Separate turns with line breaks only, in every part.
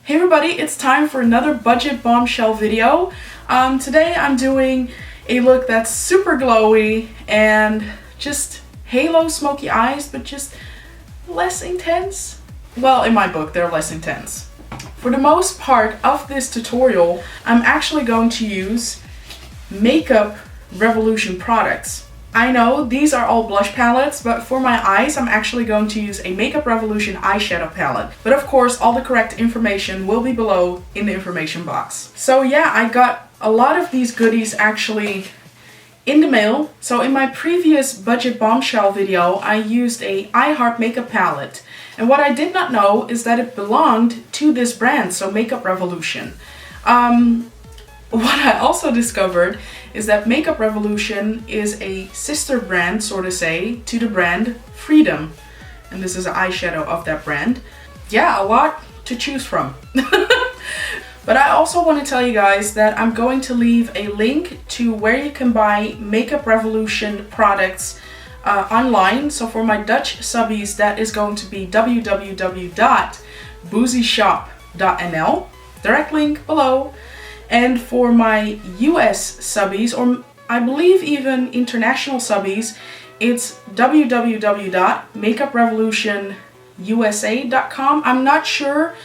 Hey everybody, it's time for another Budget Bombshell video. Today I'm doing a look that's super glowy and just halo smoky eyes, but just less intense. Well, in my book, they're less intense. For the most part of this tutorial, I'm actually going to use Makeup Revolution products. I know these are all blush palettes, but for my eyes, I'm actually going to use a Makeup Revolution eyeshadow palette. But of course, all the correct information will be below in the information box. So yeah, I got a lot of these goodies actually in the mail. So in my previous Budget Bombshell video, I used a I Heart makeup palette. And what I did not know is that it belonged to this brand, so Makeup Revolution. What I also discovered is that Makeup Revolution is a sister brand, so to say, to the brand Freedom. And this is an eyeshadow of that brand. Yeah, a lot to choose from. But I also want to tell you guys that I'm going to leave a link to where you can buy Makeup Revolution products online. So for my Dutch subbies, that is going to be www.boozyshop.nl. Direct link below. And for my US subbies, or I believe even international subbies, it's www.makeuprevolutionusa.com. I'm not sure.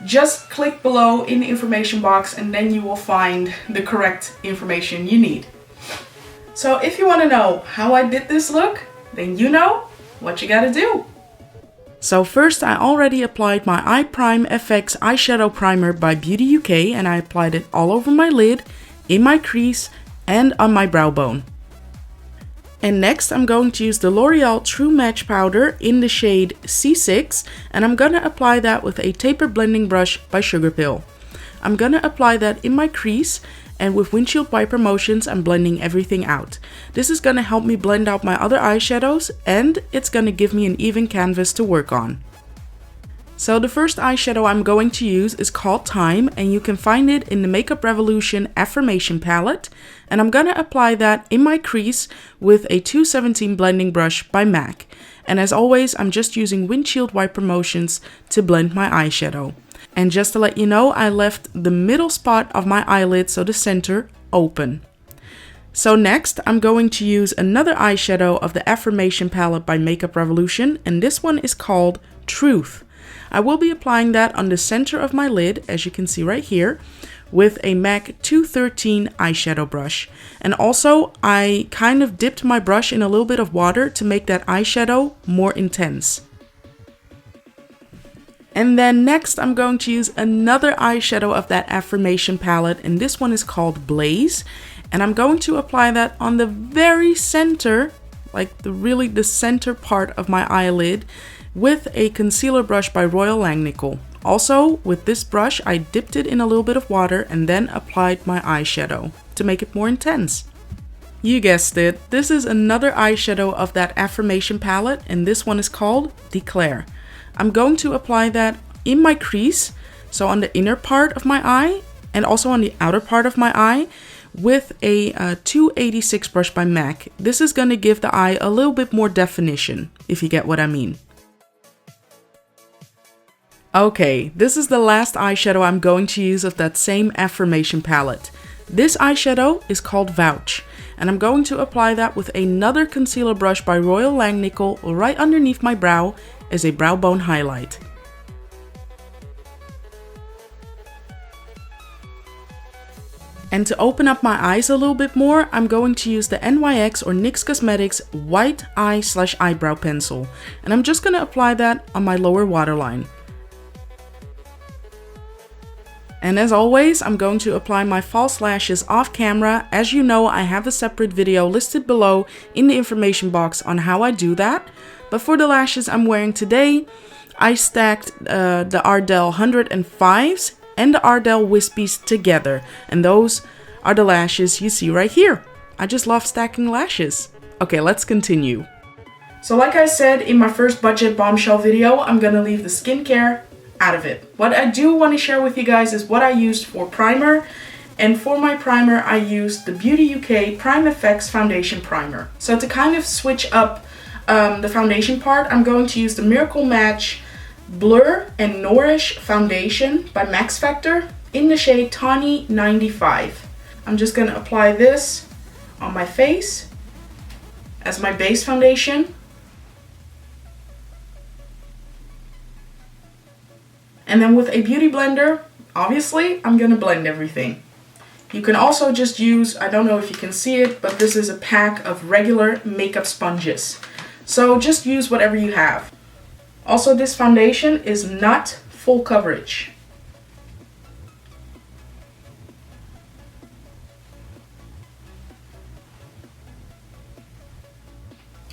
Just click below in the information box and then you will find the correct information you need. So if you want to know how I did this look, then you know what you gotta do. So first, I already applied my Eye Prime FX eyeshadow primer by BeautyUK, and I applied it all over my lid, in my crease, and on my brow bone. And next, I'm going to use the Loreal True Match powder in the shade C6, and I'm gonna apply that with a taper blending brush by Sugarpill. I'm gonna apply that in my crease, and with windshield wiper motions, I'm blending everything out. This is gonna help me blend out my other eyeshadows, and it's gonna give me an even canvas to work on. So the first eyeshadow I'm going to use is called Time, and you can find it in the Makeup Revolution Affirmation palette. And I'm gonna apply that in my crease with a 217 blending brush by MAC. And as always, I'm just using windshield wiper motions to blend my eyeshadow. And just to let you know, I left the middle spot of my eyelid, so the center, open. So next, I'm going to use another eyeshadow of the Affirmation palette by Makeup Revolution, and this one is called Truth. I will be applying that on the center of my lid, as you can see right here, with a MAC 213 eyeshadow brush. And also, I kind of dipped my brush in a little bit of water to make that eyeshadow more intense. And then next, I'm going to use another eyeshadow of that Affirmation palette, and this one is called Blaze. And I'm going to apply that on the very center, like the center part of my eyelid, with a concealer brush by Royal Langnickel. Also, with this brush, I dipped it in a little bit of water and then applied my eyeshadow to make it more intense. You guessed it, this is another eyeshadow of that Affirmation palette, and this one is called Declare. I'm going to apply that in my crease, so on the inner part of my eye and also on the outer part of my eye, with a 286 brush by MAC. This is going to give the eye a little bit more definition, if you get what I mean. Okay, this is the last eyeshadow I'm going to use of that same Affirmation palette. This eyeshadow is called Vouch, and I'm going to apply that with another concealer brush by Royal Langnickel right underneath my brow as a brow bone highlight. And to open up my eyes a little bit more, I'm going to use the NYX or NYX Cosmetics White Eye/Eyebrow Pencil, and I'm just going to apply that on my lower waterline. And as always, I'm going to apply my false lashes off camera. As you know, I have a separate video listed below in the information box on how I do that. But for the lashes I'm wearing today, I stacked the Ardell 105s and the Ardell Wispies together. And those are the lashes you see right here. I just love stacking lashes. Okay, let's continue. So like I said in my first Budget Bombshell video, I'm gonna leave the skincare out of it. What I do want to share with you guys is what I used for primer. And for my primer, I used the BeautyUK Prime FX Foundation Primer. So to kind of switch up the foundation part, I'm going to use the Miracle Match Blur and Nourish Foundation by Maxfactor in the shade Tawny 95. I'm just going to apply this on my face as my base foundation. And then with a beauty blender, obviously, I'm going to blend everything. You can also just use, I don't know if you can see it, but this is a pack of regular makeup sponges. So just use whatever you have. Also, this foundation is not full coverage.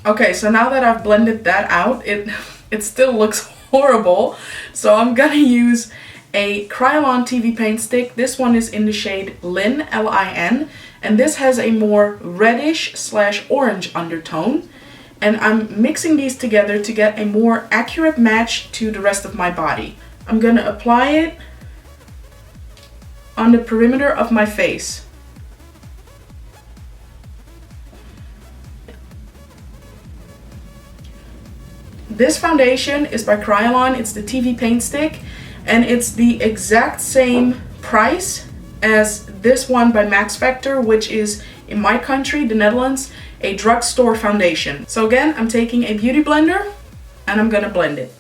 Okay, so now that I've blended that out, it still looks horrible. So I'm gonna use a Kryolan TV paint stick. This one is in the shade Lin, L-I-N, and this has a more reddish/orange undertone. And I'm mixing these together to get a more accurate match to the rest of my body. I'm gonna apply it on the perimeter of my face. This foundation is by Kryolan. It's the TV paint stick, and it's the exact same price as this one by Maxfactor, which is, in my country, the Netherlands, a drugstore foundation. So again, I'm taking a beauty blender and I'm gonna blend it.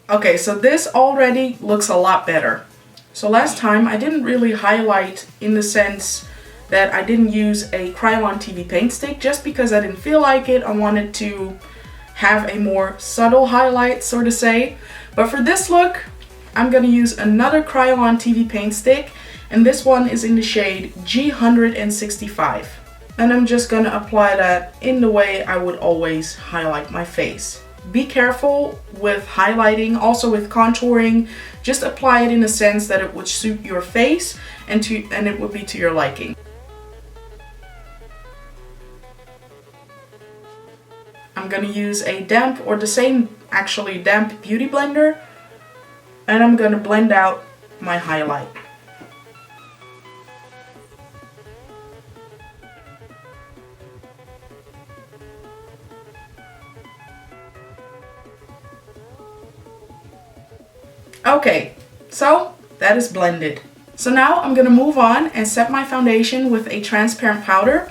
Okay, so this already looks a lot better. So last time I didn't really highlight in the sense that I didn't use a Kryolan TV paint stick just because I didn't feel like it. I wanted to have a more subtle highlight, so to say. But for this look, I'm gonna use another Kryolan TV paint stick, and this one is in the shade G165. And I'm just gonna apply that in the way I would always highlight my face. Be careful with highlighting, also with contouring. Just apply it in a sense that it would suit your face and it would be to your liking. I'm gonna use a damp, or the same actually damp beauty blender, and I'm gonna blend out my highlight. Okay, so that is blended. So now I'm gonna move on and set my foundation with a transparent powder.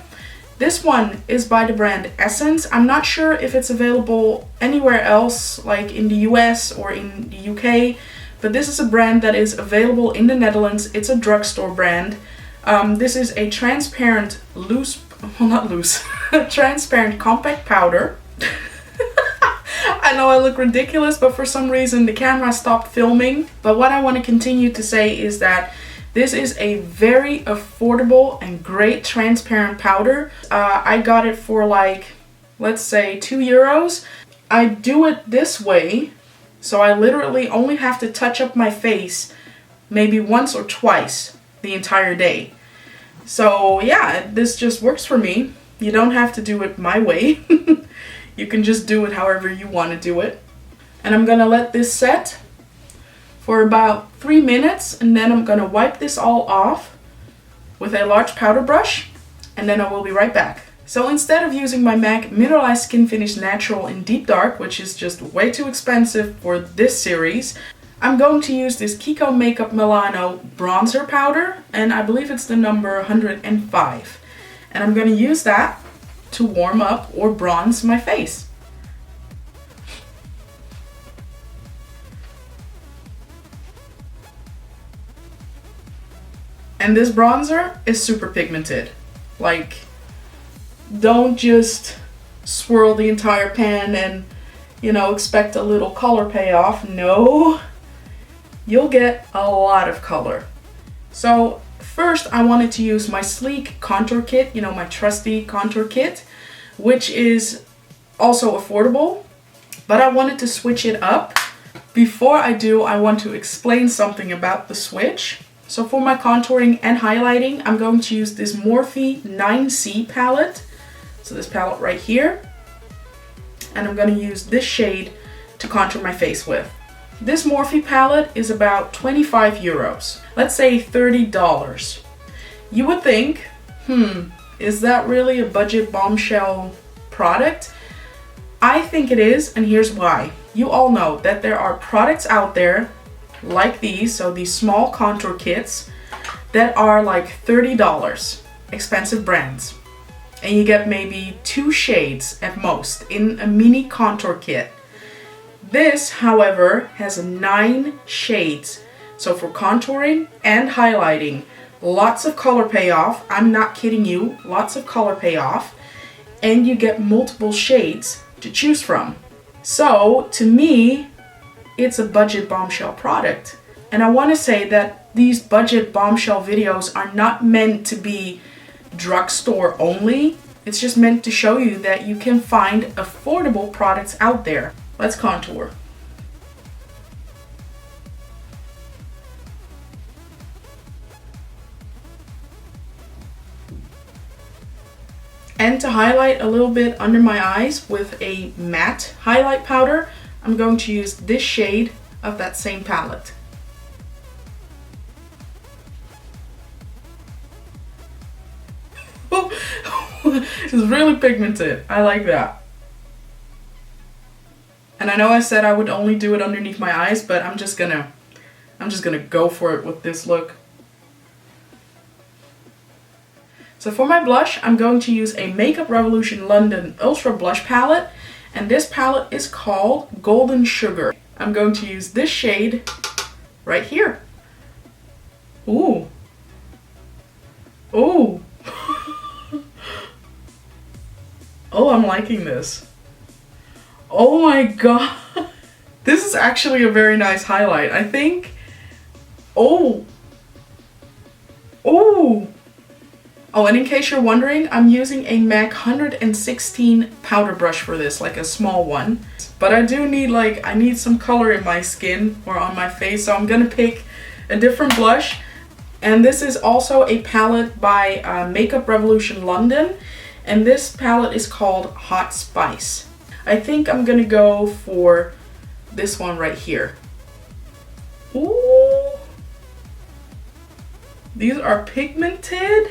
This one is by the brand Essence. I'm not sure if it's available anywhere else, like in the US or in the UK, but this is a brand that is available in the Netherlands. It's a drugstore brand. This is a transparent transparent compact powder. I know I look ridiculous, but for some reason the camera stopped filming. But what I want to continue to say is that this is a very affordable and great transparent powder. I got it for like, let's say €2. I do it this way, so I literally only have to touch up my face maybe once or twice the entire day. So yeah, this just works for me. You don't have to do it my way. You can just do it however you want to do it. And I'm gonna let this set for about 3 minutes, and then I'm gonna wipe this all off with a large powder brush, and then I will be right back. So instead of using my MAC Mineralized Skin Finish Natural in Deep Dark, which is just way too expensive for this series, I'm going to use this Kiko Makeup Milano bronzer powder, and I believe it's the number 105. And I'm gonna use that to warm up or bronze my face. And this bronzer is super pigmented. Like, don't just swirl the entire pan and, you know, expect a little color payoff. No, you'll get a lot of color. So first I wanted to use my sleek contour kit, you know, my trusty contour kit, which is also affordable, but I wanted to switch it up. Before I do, I want to explain something about the switch. So for my contouring and highlighting, I'm going to use this Morphe 9C palette. So this palette right here. And I'm going to use this shade to contour my face with. This Morphe palette is about 25 euros. Let's say $30. You would think, is that really a Budget Bombshell product? I think it is, and here's why. You all know that there are products out there like these, so these small contour kits that are like $30, expensive brands. And you get maybe 2 shades at most in a mini contour kit. This, however, has 9 shades. So for contouring and highlighting, lots of color payoff. I'm not kidding you, lots of color payoff. And you get multiple shades to choose from. So to me, it's a Budget Bombshell product. And I want to say that these Budget Bombshell videos are not meant to be drugstore only. It's just meant to show you that you can find affordable products out there. Let's contour. And to highlight a little bit under my eyes with a matte highlight powder, I'm going to use this shade of that same palette. It's really pigmented. I like that. And I know I said I would only do it underneath my eyes, but I'm just gonna go for it with this look. So for my blush, I'm going to use a Makeup Revolution London Ultra Blush Palette, and this palette is called Golden Sugar. I'm going to use this shade right here. Ooh. Ooh. Oh, I'm liking this. Oh my god. This is actually a very nice highlight, I think. Oh. Oh. Oh, and in case you're wondering, I'm using a MAC 116 powder brush for this, like a small one. But I do need I need some color in my skin or on my face, so I'm gonna pick a different blush. And this is also a palette by Makeup Revolution London. And this palette is called Hot Spice. I think I'm gonna go for this one right here. Ooh. These are pigmented.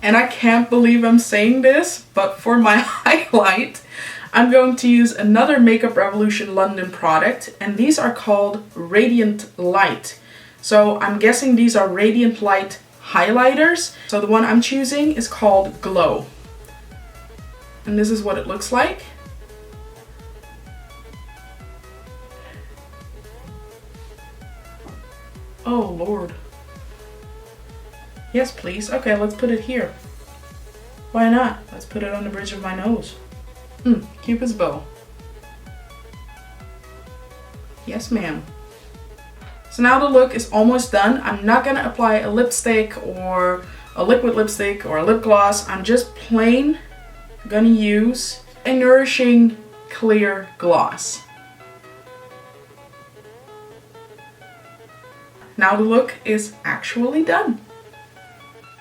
And I can't believe I'm saying this, but for my highlight, I'm going to use another Makeup Revolution London product, and these are called Radiant Light. So I'm guessing these are Radiant Light highlighters. So the one I'm choosing is called Glow. And this is what it looks like. Oh Lord. Yes, please. Okay, let's put it here. Why not? Let's put it on the bridge of my nose. Cupid's bow. Yes, ma'am. So now the look is almost done. I'm not going to apply a lipstick or a liquid lipstick or a lip gloss. I'm just plain going to use a nourishing clear gloss. Now the look is actually done.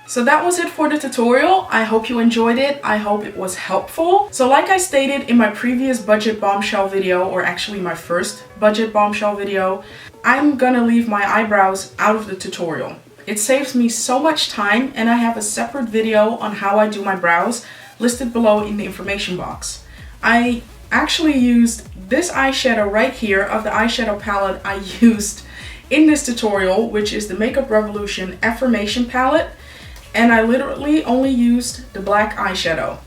So that was it for the tutorial. I hope you enjoyed it. I hope it was helpful. So like I stated in my previous Budget Bombshell video, or actually my first Budget Bombshell video, I'm gonna leave my eyebrows out of the tutorial. It saves me so much time, and I have a separate video on how I do my brows listed below in the information box. I actually used this eyeshadow right here of the eyeshadow palette I used in this tutorial, which is the Makeup Revolution Affirmation palette. And I literally only used the black eyeshadow.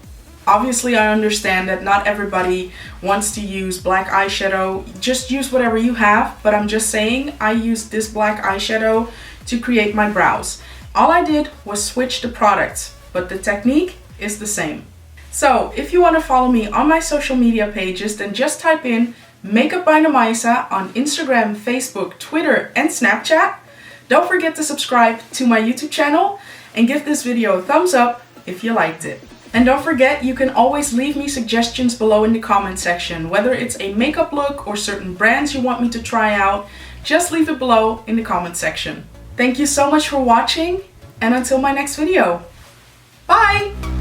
Obviously, I understand that not everybody wants to use black eyeshadow. Just use whatever you have, but I'm just saying I used this black eyeshadow to create my brows. All I did was switch the products, but the technique is the same. So if you want to follow me on my social media pages, then just type in MakeupByNamaisa on Instagram, Facebook, Twitter, and Snapchat. Don't forget to subscribe to my YouTube channel and give this video a thumbs up if you liked it. And don't forget, you can always leave me suggestions below in the comment section, whether it's a makeup look or certain brands you want me to try out. Just leave it below in the comment section. Thank you so much for watching, and until my next video. Bye!